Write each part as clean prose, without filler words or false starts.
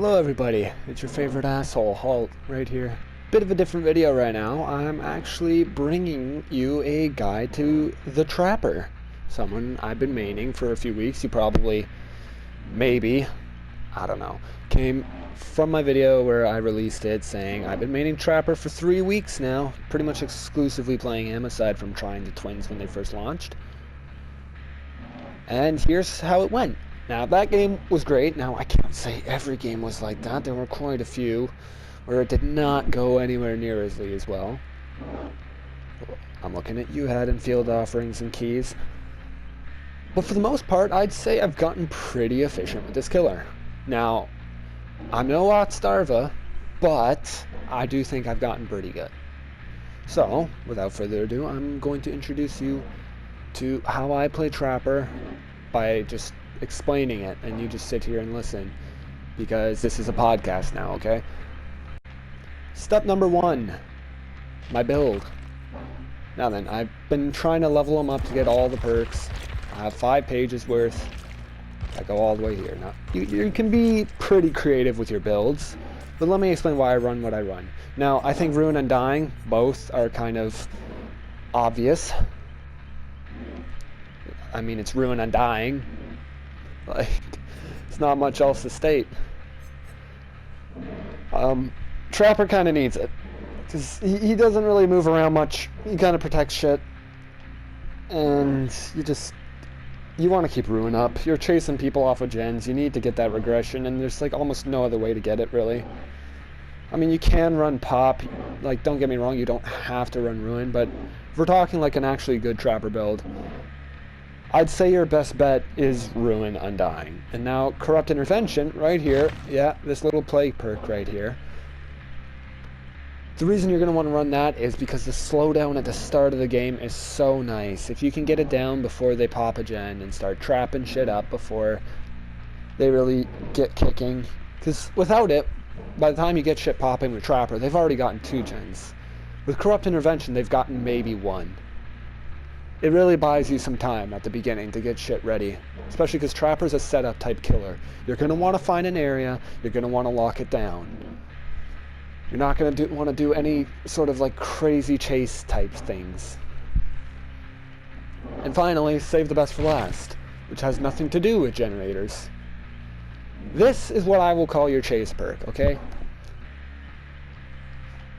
Hello everybody, it's your favorite asshole, Halt, right here. Bit of a different video right now. I'm actually bringing you a guide to the Trapper. Someone I've been maining for a few weeks. You probably, maybe, I don't know, came from my video where I released it saying I've been maining Trapper for 3 weeks now. Pretty much exclusively playing him aside from trying the twins when they first launched. And here's how it went. Now, that game was great. Now, I can't say every game was like that. There were quite a few where it did not go anywhere near as well. I'm looking at you, Haddon field offerings and keys. But for the most part, I'd say I've gotten pretty efficient with this killer. Now, I'm no HaltSterling, but I do think I've gotten pretty good. So, without further ado, I'm going to introduce you to how I play Trapper by just explaining it, and you just sit here and listen, because this is a podcast now, okay? Step number 1, my build. Now then, I've been trying to level them up to get all the perks. I have 5 pages worth. I go all the way here. Now, you can be pretty creative with your builds, but let me explain why I run what I run. Now, I think Ruin and Dying, both are kind of obvious. I mean, it's Ruin and Dying. Like, it's not much else to state. Trapper kind of needs it, because he doesn't really move around much. He kind of protects shit, and you want to keep Ruin up. You're chasing people off of gens. You need to get that regression, and there's like almost no other way to get it, really. I mean, you can run Pop. Like, don't get me wrong, you don't have to run Ruin, but if we're talking like an actually good Trapper build, I'd say your best bet is Ruin Undying. And now, Corrupt Intervention, right here, yeah, this little plague perk right here. The reason you're going to want to run that is because the slowdown at the start of the game is so nice. If you can get it down before they pop a gen and start trapping shit up before they really get kicking. Because without it, by the time you get shit popping with Trapper, they've already gotten 2 gens. With Corrupt Intervention, they've gotten maybe 1. It really buys you some time at the beginning to get shit ready, especially because Trapper's a setup type killer. You're going to want to find an area, you're going to want to lock it down. You're not going to want to do any sort of like crazy chase type things. And finally, save the best for last, which has nothing to do with generators. This is what I will call your chase perk, okay?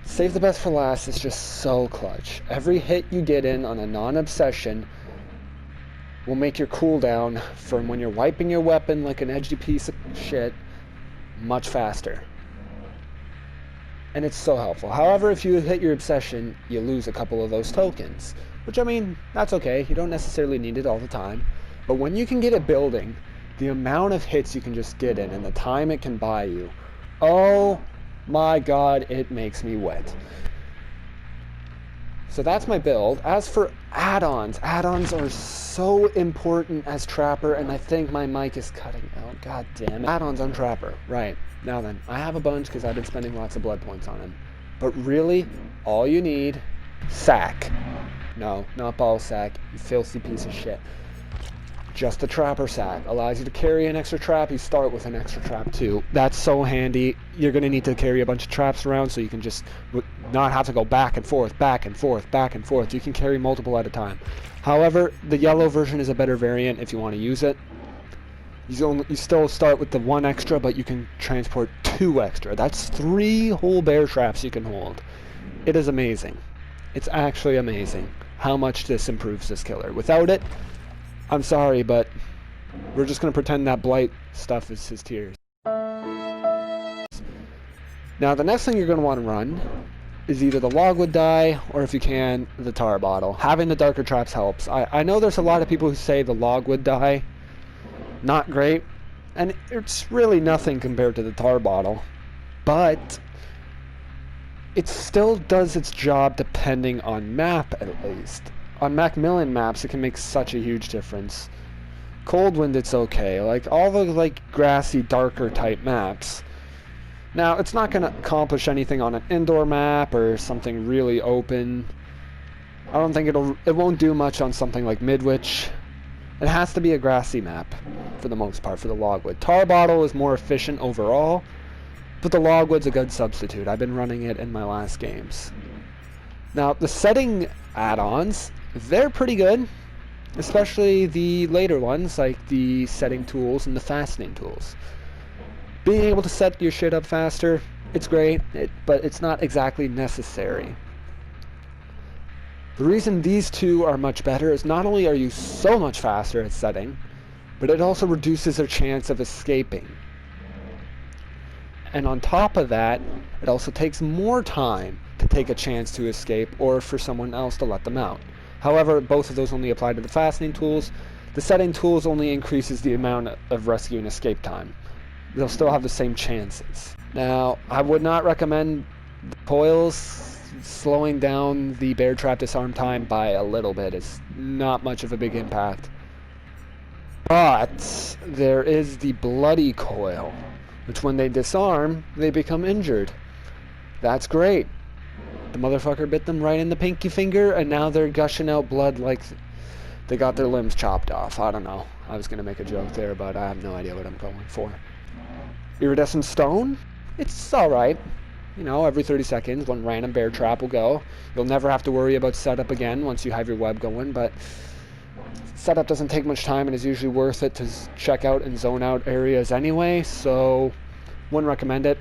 Save the best for last is just so clutch. Every hit you get in on a non-obsession will make your cooldown from when you're wiping your weapon like an edgy piece of shit much faster. And it's so helpful. However, if you hit your obsession, you lose a couple of those tokens. Which, I mean, that's okay. You don't necessarily need it all the time. But when you can get it building, the amount of hits you can just get in and the time it can buy you, oh my god, it makes me wet. So that's my build. As for add-ons are so important as Trapper, and I think my mic is cutting out. God damn it. Add-ons on Trapper. Right. Now then, I have a bunch because I've been spending lots of blood points on him. But really, all you need, sack. No, not ball sack, you filthy piece of shit. Just a Trapper sack. Allows you to carry an extra trap. You start with an extra trap too. That's so handy. You're going to need to carry a bunch of traps around so you can just not have to go back and forth, back and forth, back and forth. You can carry multiple at a time. However, the yellow version is a better variant if you want to use it. You still start with the 1 extra, but you can transport 2 extra. That's 3 whole bear traps you can hold. It is amazing. It's actually amazing how much this improves this killer. Without it, I'm sorry, but we're just going to pretend that blight stuff is his tears. Now, the next thing you're going to want to run is either the logwood dye, or if you can, the tar bottle. Having the darker traps helps. I know there's a lot of people who say the logwood dye, not great, and it's really nothing compared to the tar bottle, but it still does its job depending on map, at least. On Macmillan maps, it can make such a huge difference. Coldwind, it's okay. Like, all the, like, grassy, darker type maps. Now, it's not going to accomplish anything on an indoor map or something really open. I don't think it won't do much on something like Midwich. It has to be a grassy map, for the most part, for the logwood. Tar bottle is more efficient overall, but the logwood's a good substitute. I've been running it in my last games. Now, the setting add-ons, they're pretty good, especially the later ones, like the setting tools and the fastening tools. Being able to set your shit up faster, it's great, but it's not exactly necessary. The reason these two are much better is not only are you so much faster at setting, but it also reduces their chance of escaping. And on top of that, it also takes more time to take a chance to escape or for someone else to let them out. However, both of those only apply to the fastening tools. The setting tools only increases the amount of rescue and escape time. They'll still have the same chances. Now, I would not recommend the coils. Slowing down the bear trap disarm time by a little bit is not much of a big impact. But there is the bloody coil, which when they disarm, they become injured. That's great. The motherfucker bit them right in the pinky finger, and now they're gushing out blood like they got their limbs chopped off. I don't know. I was going to make a joke there, but I have no idea what I'm going for. Iridescent stone? It's alright. You know, every 30 seconds, one random bear trap will go. You'll never have to worry about setup again once you have your web going, but setup doesn't take much time and is usually worth it to check out and zone out areas anyway, so wouldn't recommend it.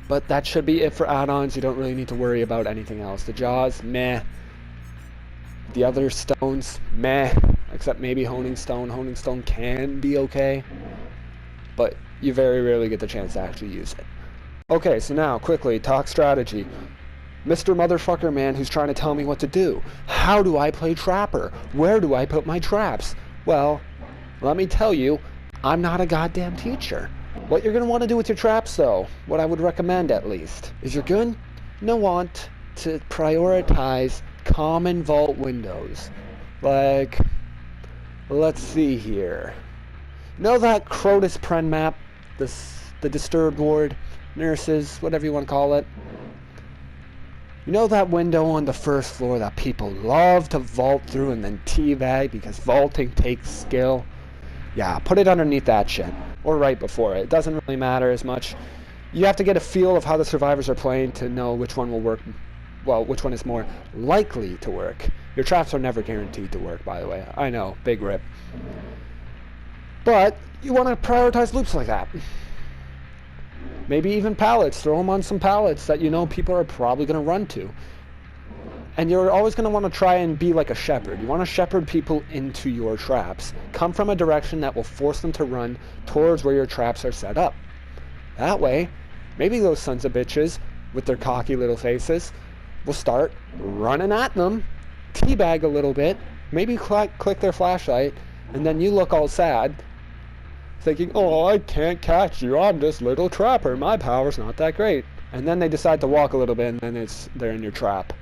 But that should be it for add-ons. You don't really need to worry about anything else. The jaws, meh. The other stones, meh. Except maybe honing stone. Honing stone can be okay, but you very rarely get the chance to actually use it. Okay, so now, quickly, talk strategy. Mr. Motherfucker Man who's trying to tell me what to do. How do I play Trapper? Where do I put my traps? Well, let me tell you, I'm not a goddamn teacher. What you're going to want to do with your traps, though, what I would recommend at least, is you're going to want to prioritize common vault windows. Like, let's see here. You know that Crotus Pren map? The Disturbed Ward, Nurses, whatever you want to call it? You know that window on the first floor that people love to vault through and then teabag because vaulting takes skill? Yeah, put it underneath that shit. Or right before it. It doesn't really matter as much. You have to get a feel of how the survivors are playing to know which one will work. Well, which one is more likely to work. Your traps are never guaranteed to work, by the way. I know, big rip. But you want to prioritize loops like that. Maybe even pallets. Throw them on some pallets that you know people are probably going to run to. And you're always going to want to try and be like a shepherd. You want to shepherd people into your traps. Come from a direction that will force them to run towards where your traps are set up. That way, maybe those sons of bitches with their cocky little faces will start running at them, teabag a little bit, maybe click their flashlight, and then you look all sad, thinking, oh, I can't catch you, I'm just little Trapper, my power's not that great. And then they decide to walk a little bit, and then they're in your trap.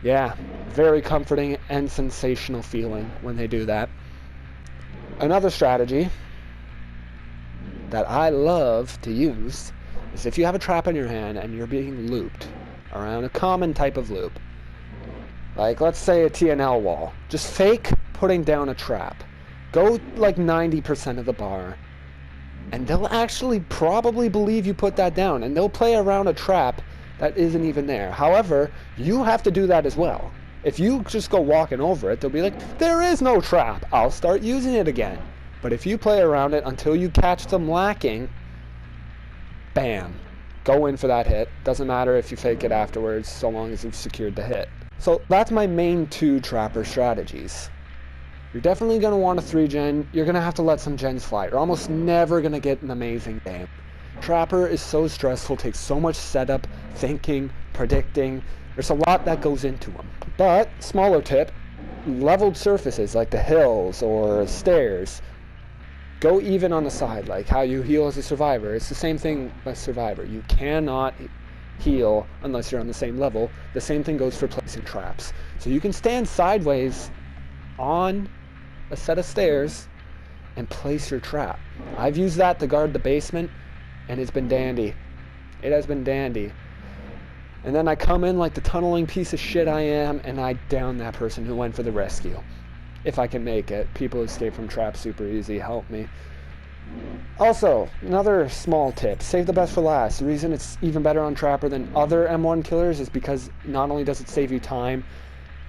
Yeah, very comforting and sensational feeling when they do that. Another strategy that I love to use is if you have a trap in your hand and you're being looped around a common type of loop, like let's say a TNL wall, just fake putting down a trap. Go like 90% of the bar, and they'll actually probably believe you put that down, and they'll play around a trap that isn't even there. However, you have to do that as well. If you just go walking over it, they'll be like, there is no trap, I'll start using it again. But if you play around it until you catch them lacking, bam, go in for that hit. Doesn't matter if you fake it afterwards, so long as you've secured the hit. So that's my main two Trapper strategies. You're definitely going to want a 3-gen. You're going to have to let some gens fly. You're almost never going to get an amazing game. Trapper is so stressful, takes so much setup, thinking, predicting. There's a lot that goes into them. But, smaller tip, leveled surfaces like the hills or stairs, go even on the side, like how you heal as a survivor. It's the same thing as survivor. You cannot heal unless you're on the same level. The same thing goes for placing traps. So you can stand sideways on a set of stairs and place your trap. I've used that to guard the basement, and it's been dandy. It has been dandy. And then I come in like the tunneling piece of shit I am, and I down that person who went for the rescue. If I can make it. People escape from traps super easy. Help me. Also, another small tip, save the best for last. The reason it's even better on Trapper than other M1 killers is because not only does it save you time,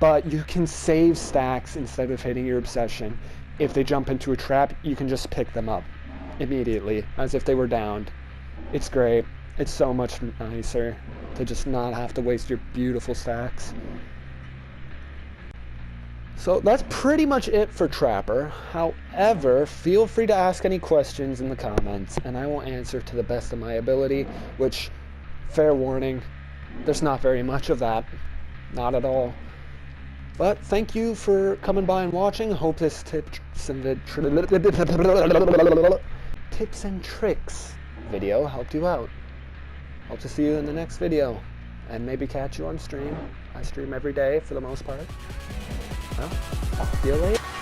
but you can save stacks instead of hitting your obsession. If they jump into a trap, you can just pick them up immediately, as if they were downed. It's great. It's so much nicer to just not have to waste your beautiful stacks. So that's pretty much it for Trapper. However, feel free to ask any questions in the comments, and I will answer to the best of my ability, which, fair warning, there's not very much of that. Not at all. But thank you for coming by and watching. Hope this tips and tricks video helped you out. Hope to see you in the next video, and maybe catch you on stream. I stream every day for the most part. Well, see you later.